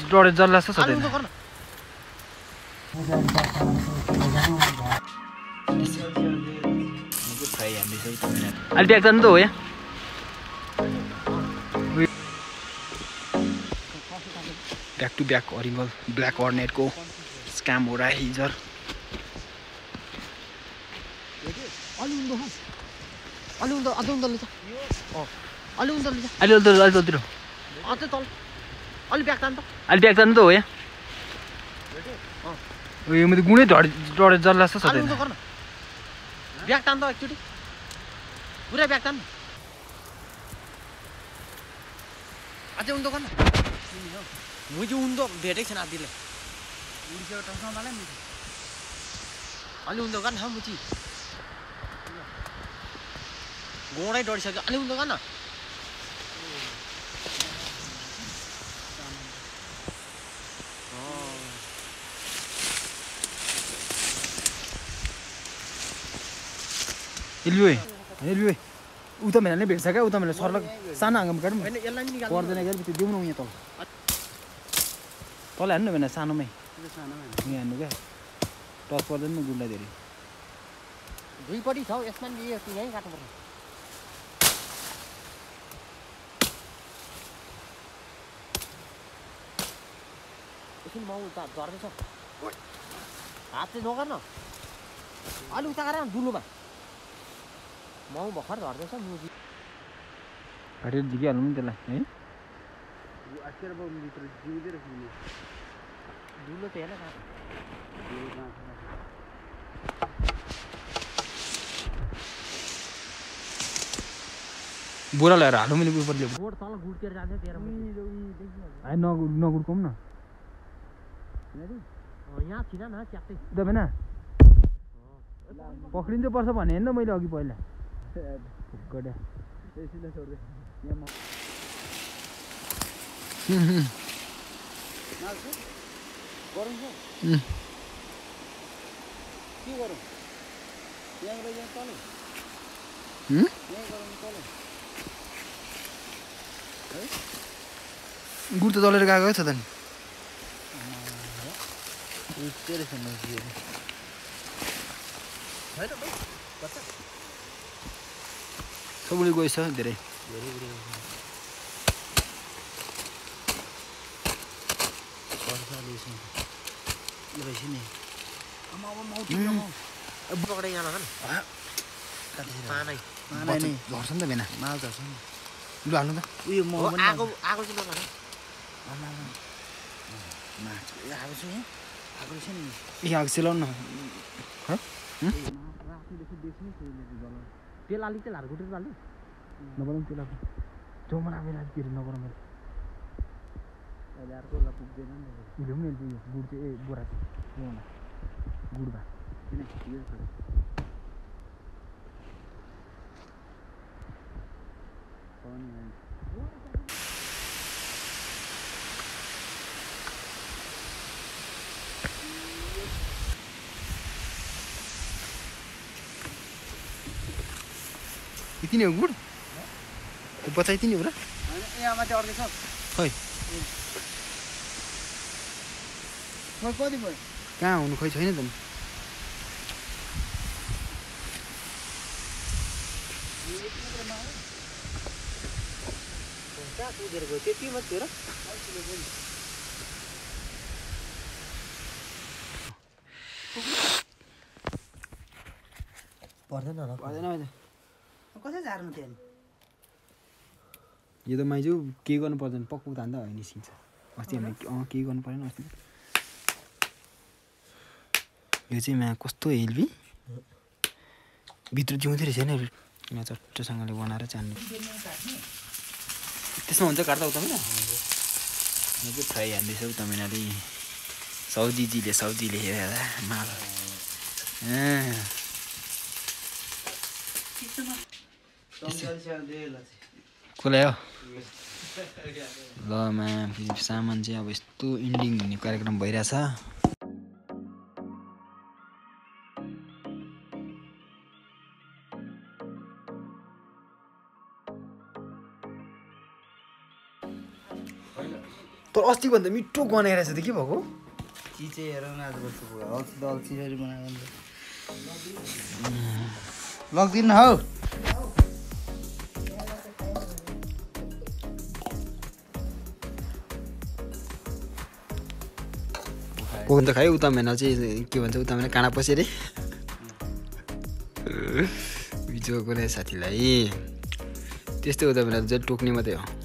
डढे जल्ला छ सधैँ अलि ब्याग जानु त हो यहाँ ब्याक टु ब्याक हरिमल ब्ल्याक हर्नेटको स्क्याम हो राइजर अलि ब्याग जानु त हो यहाँ उयो मैले गुणै डढे जल्ला छ सधैँ ब्याग तान त एकचोटि पुरै ब्याग तान अझै उन्दो गर्न मुझे उन्दो भेटेको छैन आदिले अलि उन्दो गर्न मुची गोडै डढिसक्यो अलि उन्दो गर्न एलियो उता मेला नै भेट्छ क्या उता मेला सर्लक सानो आँगमा काट्नु पर्दैन क्या त्यो देऊ न यहाँ तल तल हान्नु भने सानोमै यहाँ हान्नु क्या टच पर्दैन नि गुडलाई धेरै दुईपट्टि छ यसमा नि यहीँ काट्नुपर्छ एकछिन माउ झर्दैछ हात चाहिँ नगर्न अलि उता गरेर दुलोमा माउ भर्खर झर्दैछ मुजी काटेर झिकिहाल्नु नि त्यसलाई है दुलो त हेर बोरा ल्याएर हालौँ मैले उपरले गोड तल गुडतिर जान्छ तेरो नगुडकौँ न यहाँ छिन न च्याप्दै दबेन पक्रिन्छ पर्छ भने हेर्न मैले अघि पहिला गड्या गुड त चलेर गएको छ त नि सबैले गएछ धेरै झर्छ नि त भेना माल झर्छ नि लु हाल्नु त उयो आगो आगो चाहिँ नलाग ए आगो सेलाउनु न तेल अलिक तेल हार गुटेर हाल्नु नबनाउँ तेल अब चौमना बेला तिर नगरौँ मैले अर्को ल पुग्दैन नि उसले पनि यो गुड चाहिँ ए बोरा चाहिँ गुड भए यति नै हो गुड बचाइदिने हो र यहाँ माथि अड्दैछ खै कति भयो कहाँ हुनु खै छैन त नि कहाँ पुगेर गयो त्यति मात्रै हो र पर्दैन होला पर्दैन कसरी झार्नु त्यो यो त माइजू के गर्नु पर्दैन पक्कु धान्दा होइन निस्किन्छ अस्ति हामी केही गर्नु परेन अस्ति यो चाहिँ यहाँ कस्तो हेल्भी भित्र जिउँदो रहेछ नि यहाँ चट्टोसँगले बनाएर चान्ने त्यसमा हुन्छ काट्दा उता पनि यो चाहिँ फ्राई हान्दैछ उता मैनाले सब्जीले हेरेर माल कसलाई हो ल सामान चाहिँ अब यस्तो इन्डिङ हुने कार्यक्रम भइरहेछ तर अस्तिभन्दा मिठो गनाएर छ त के भएको चिचे हेर न आज कस्तो भयो अल्छी त अल्छी गरी बनाएको लग्दिन हौ कोही त खायो उता मेन चाहिँ के भन्छ उता मेन काँडा पस्यो अरे बिचको कुनै साथीलाई त्यस्तै उता मेन चाहिँ टोक्ने मात्रै हो